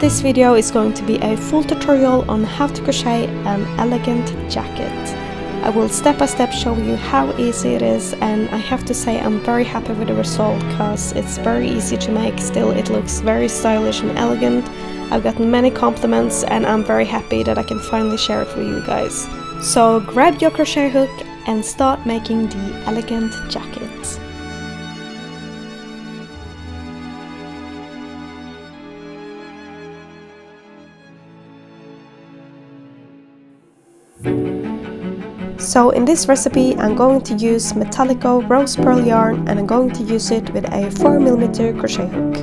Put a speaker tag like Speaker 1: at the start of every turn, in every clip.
Speaker 1: This video is going to be a full tutorial on how to crochet an elegant jacket. I will step by step show you how easy it is, and I have to say I'm very happy with the result because it's very easy to make. Still, it looks very stylish and elegant. I've gotten many compliments and I'm very happy that I can finally share it with you guys. So grab your crochet hook and start making the elegant jacket. So in this recipe I'm going to use Metallico rose pearl yarn, and I'm going to use it with a 4mm crochet hook.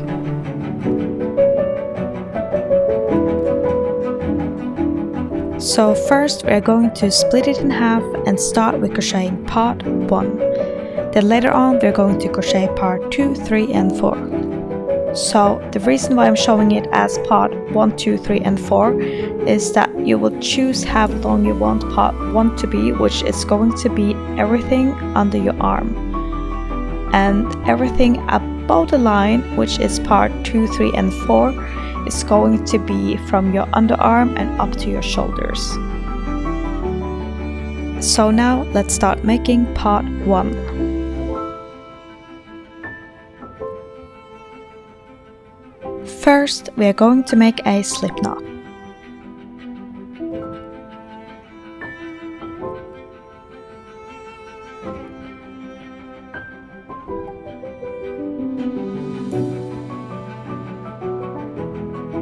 Speaker 1: So first we are going to split it in half and start with crocheting part 1. Then later on we are going to crochet part 2, 3 and 4. So the reason why I'm showing it as part 1, 2, 3 and 4 is that you will choose how long you want part 1 to be, which is going to be everything under your arm, and everything above the line, which is part 2, 3 and 4, is going to be from your underarm and up to your shoulders. So now let's start making part 1. First, we are going to make a slip knot.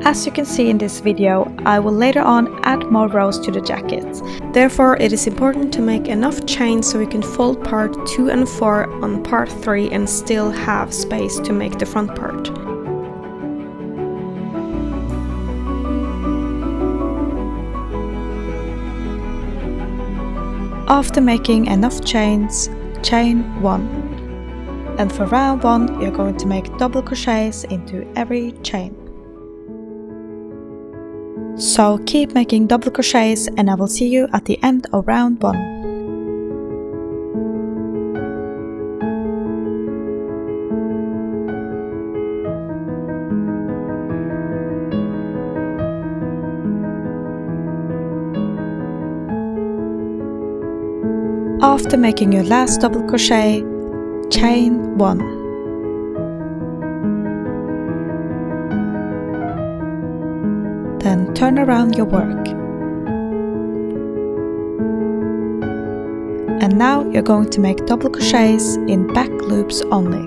Speaker 1: As you can see in this video, I will later on add more rows to the jacket. Therefore, it is important to make enough chain so we can fold part 2 and 4 on part 3 and still have space to make the front part. After making enough chains, chain 1. And for round 1, you're going to make double crochets into every chain. So keep making double crochets and I will see you at the end of round 1. After making your last double crochet, chain 1. Then turn around your work. And now you're going to make double crochets in back loops only.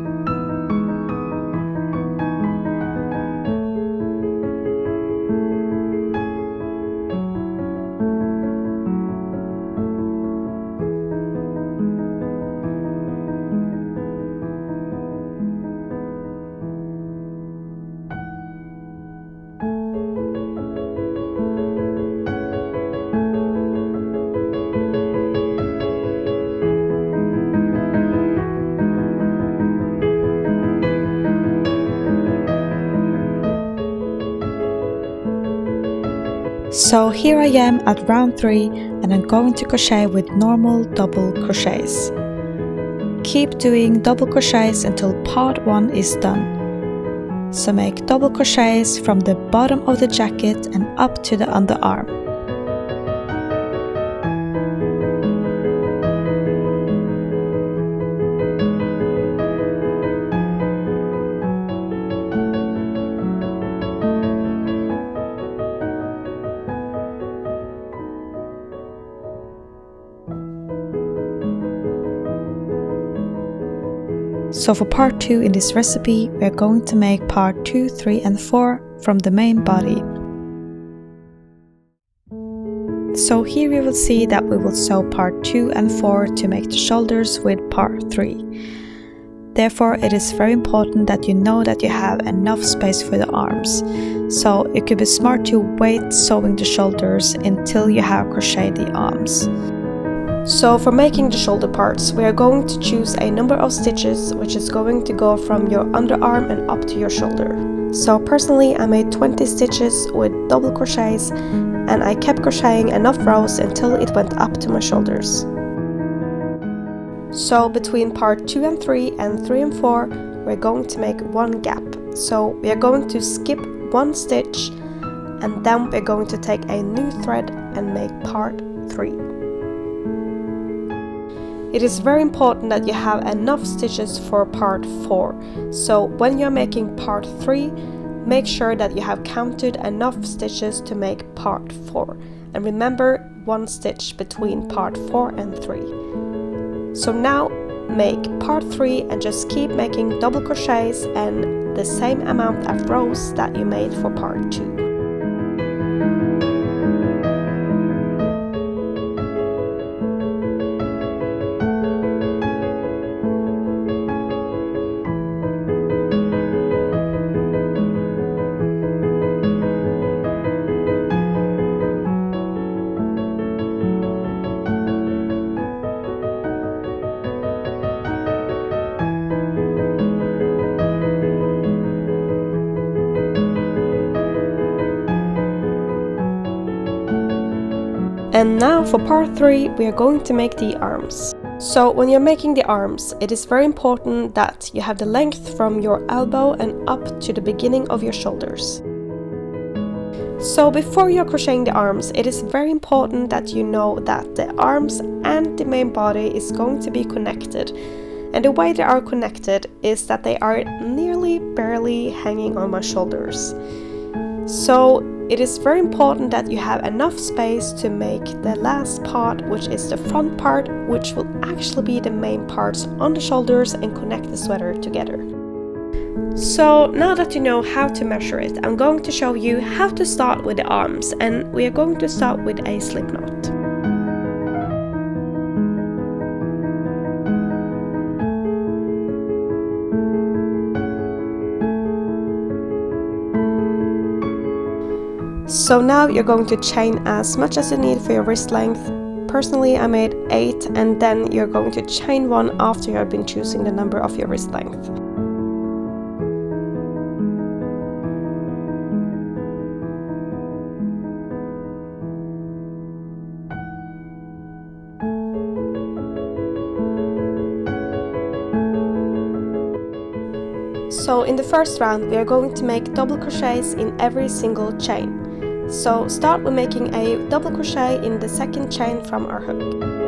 Speaker 1: So here I am at round 3 and I'm going to crochet with normal double crochets. Keep doing double crochets until part 1 is done. So make double crochets from the bottom of the jacket and up to the underarm. So for part 2 in this recipe, we are going to make part 2, 3 and 4 from the main body. So here you will see that we will sew part 2 and 4 to make the shoulders with part 3. Therefore, it is very important that you know that you have enough space for the arms. So it could be smart to wait sewing the shoulders until you have crocheted the arms. So for making the shoulder parts, we are going to choose a number of stitches which is going to go from your underarm and up to your shoulder. So personally I made 20 stitches with double crochets and I kept crocheting enough rows until it went up to my shoulders. So between part 2 and 3 and 3 and 4 we're going to make one gap. So we are going to skip one stitch
Speaker 2: and then we're going to take a new thread and make part 3. It is very important that you have enough stitches for part 4, so when you're making part 3, make sure that you have counted enough stitches to make part 4, and remember 1 stitch between part 4 and 3. So now make part 3 and just keep making double crochets and the same amount of rows that you made for part 2. And now for part 3, we are going to make the arms. So when you're making the arms, it is very important that you have the length from your elbow and up to the beginning of your shoulders. So before you're crocheting the arms, it is very important that you know that the arms and the main body is going to be connected. And the way they are connected is that they are nearly barely hanging on my shoulders. So it is very important that you have enough space to make the last part, which is the front part, which will actually be the main parts on the shoulders and connect the sweater together. So now that you know how to measure it, I'm going to show you how to start with the arms, and we are going to start with a slip knot. So now you're going to chain as much as you need for your wrist length. Personally, I made 8, and then you're going to chain 1 after you have been choosing the number of your wrist length. So in the first round, we are going to make double crochets in every single chain. So start with making a double crochet in the second chain from our hook.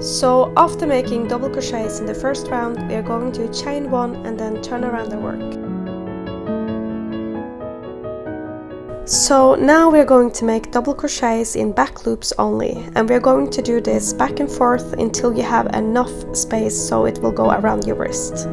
Speaker 2: So after making double crochets in the first round, we are going to chain 1 and then turn around the work. So now we are going to make double crochets in back loops only, and we are going to do this back and forth until you have enough space so it will go around your wrist.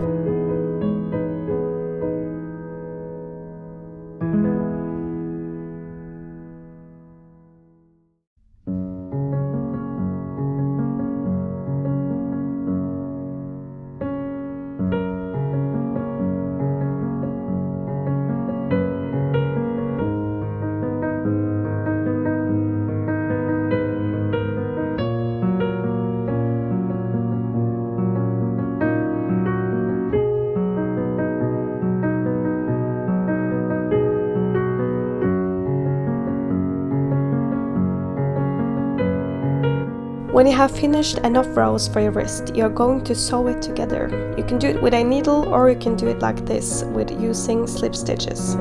Speaker 2: When you have finished enough rows for your wrist, you're going to sew it together. You can do it with a needle, or you can do it like this with using slip stitches.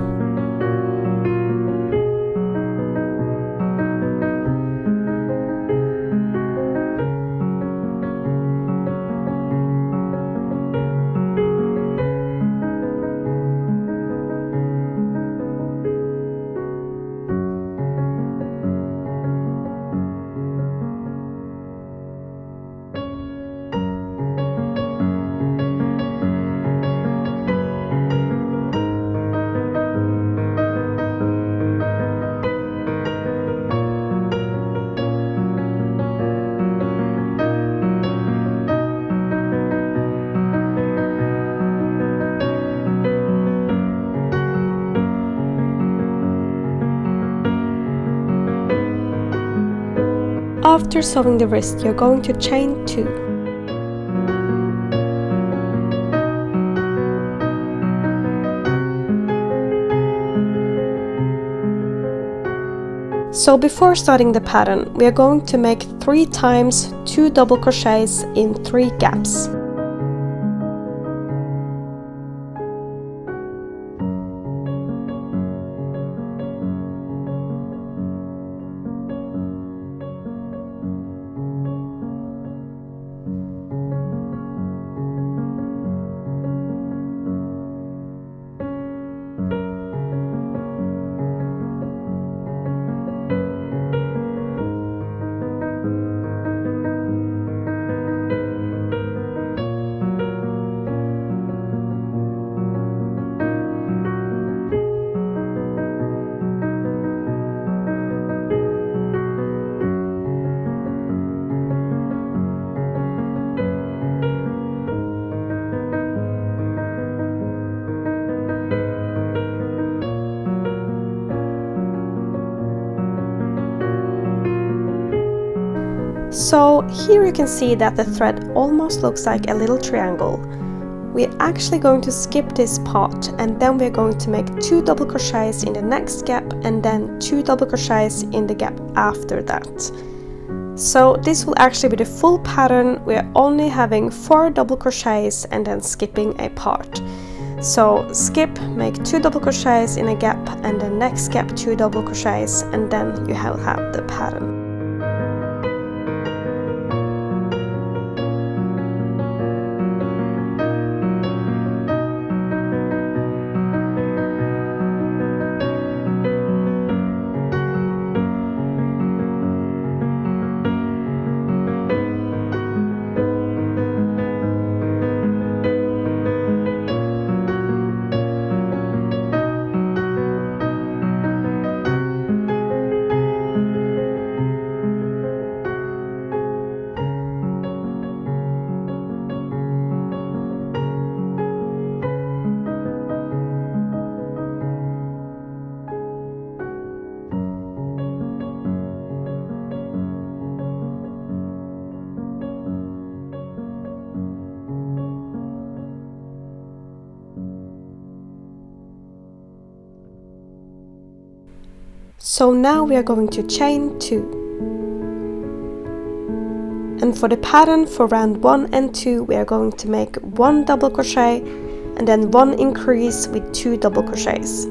Speaker 2: After sewing the wrist, you're going to chain 2. So before starting the pattern, we are going to make 3 times 2 double crochets in 3 gaps. So here you can see that the thread almost looks like a little triangle. We're actually going to skip this part, and then we're going to make 2 double crochets in the next gap and then 2 double crochets in the gap after that. So this will actually be the full pattern. We're only having 4 double crochets and then skipping a part. So skip, make 2 double crochets in a gap and the next gap 2 double crochets, and then you have the pattern. So now we are going to chain 2. And for the pattern for round 1 and 2, we are going to make 1 double crochet and then 1 increase with 2 double crochets.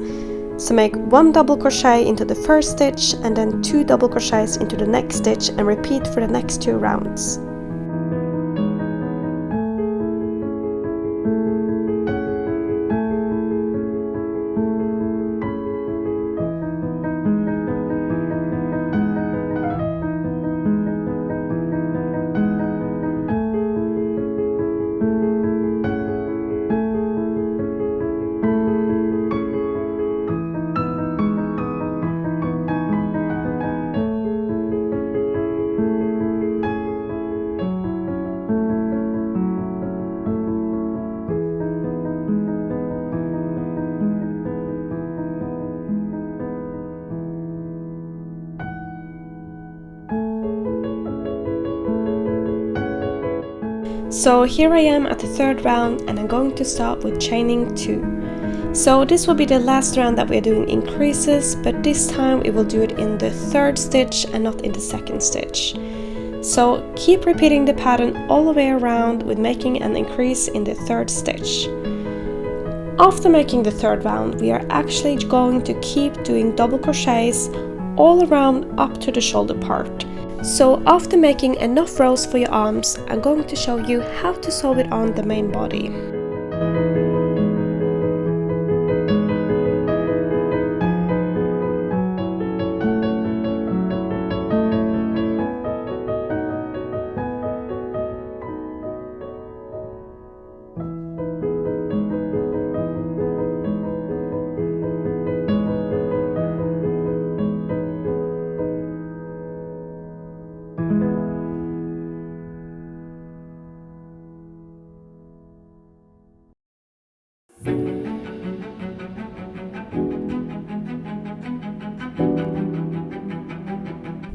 Speaker 2: So make 1 double crochet into the first stitch and then 2 double crochets into the next stitch, and repeat for the next 2 rounds. So here I am at the 3rd round, and I'm going to start with chaining 2. So this will be the last round that we're doing increases, but this time we will do it in the 3rd stitch and not in the 2nd stitch. So keep repeating the pattern all the way around with making an increase in the 3rd stitch. After making the 3rd round, we are actually going to keep doing double crochets all around up to the shoulder part. So after making enough rows for your arms, I'm going to show you how to sew it on the main body.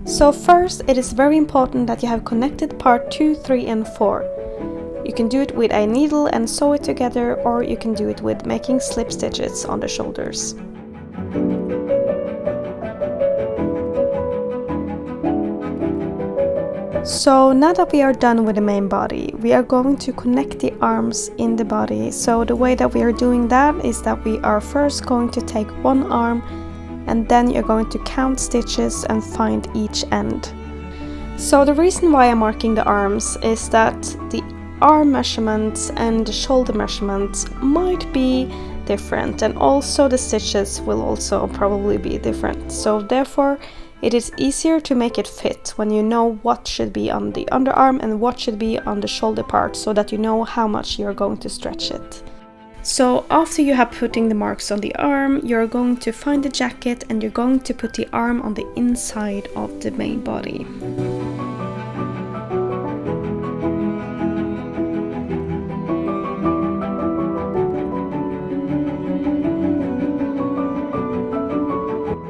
Speaker 2: So first, it is very important that you have connected part 2, 3 and 4. You can do it with a needle and sew it together, or you can do it with making slip stitches on the shoulders. So now that we are done with the main body, we are going to connect the arms in the body. So the way that we are doing that is that we are first going to take one arm and then you're going to count stitches and find each end. So the reason why I'm marking the arms is that the arm measurements and the shoulder measurements might be different, and also the stitches will also probably be different. So therefore it is easier to make it fit when you know what should be on the underarm and what should be on the shoulder part, so that you know how much you're going to stretch it. So after you have putting the marks on the arm, you're going to find the jacket and you're going to put the arm on the inside of the main body.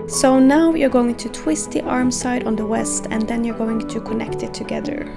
Speaker 2: So now you're going to twist the arm side on the west and then you're going to connect it together.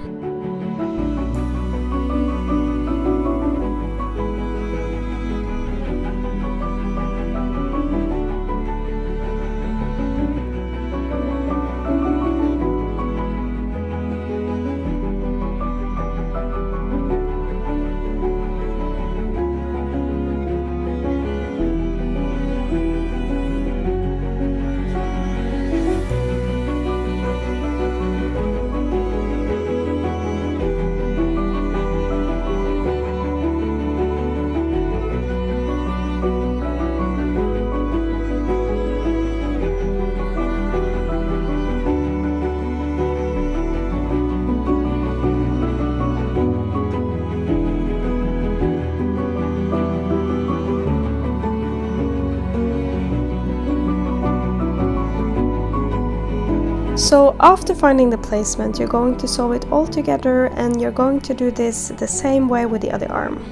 Speaker 2: So after finding the placement, you're going to sew it all together and you're going to do this the same way with the other arm.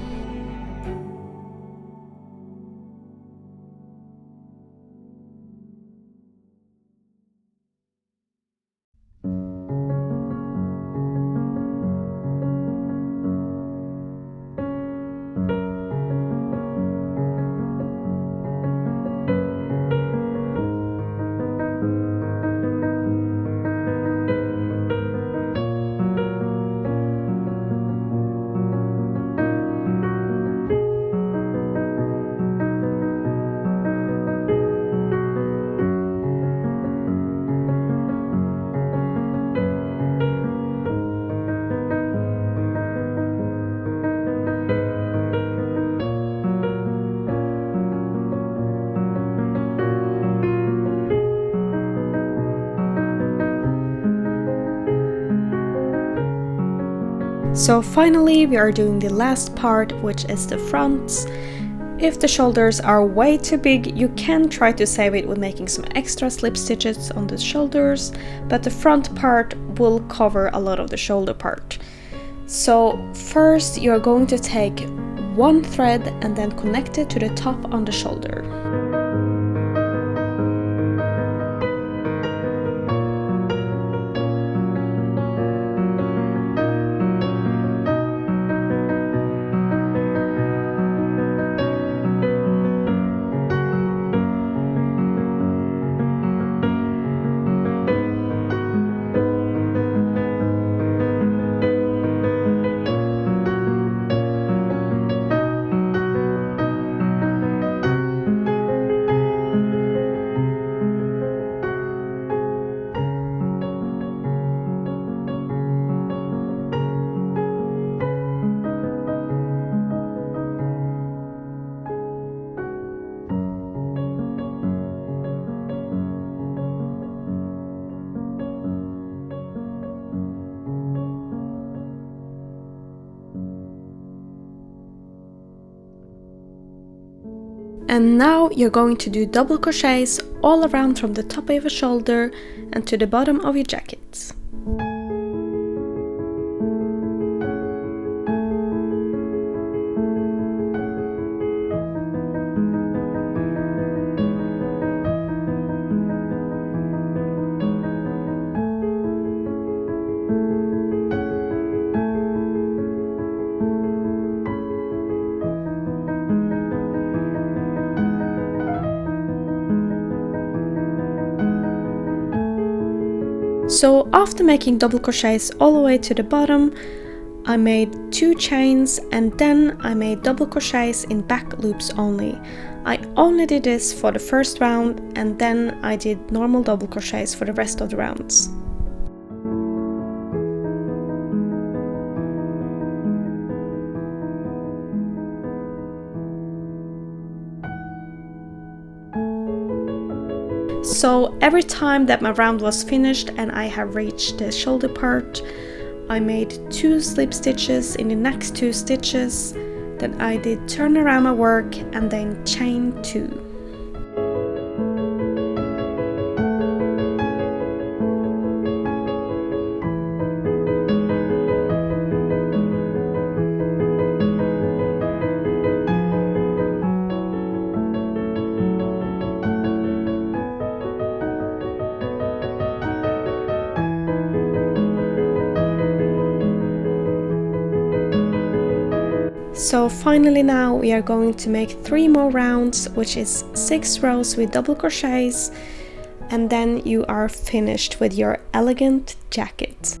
Speaker 2: So finally we are doing the last part, which is the fronts. If the shoulders are way too big, you can try to save it with making some extra slip stitches on the shoulders, but the front part will cover a lot of the shoulder part. So first you're going to take one thread and then connect it to the top on the shoulder. And now you're going to do double crochets all around from the top of your shoulder and to the bottom of your jacket. So after making double crochets all the way to the bottom, I made 2 chains and then I made double crochets in back loops only. I only did this for the first round and then I did normal double crochets for the rest of the rounds. So every time that my round was finished and I have reached the shoulder part, I made 2 slip stitches in the next 2 stitches, then I did turn around my work and then chain 2. So finally now we are going to make 3 more rounds, which is 6 rows with double crochets, and then you are finished with your elegant jacket.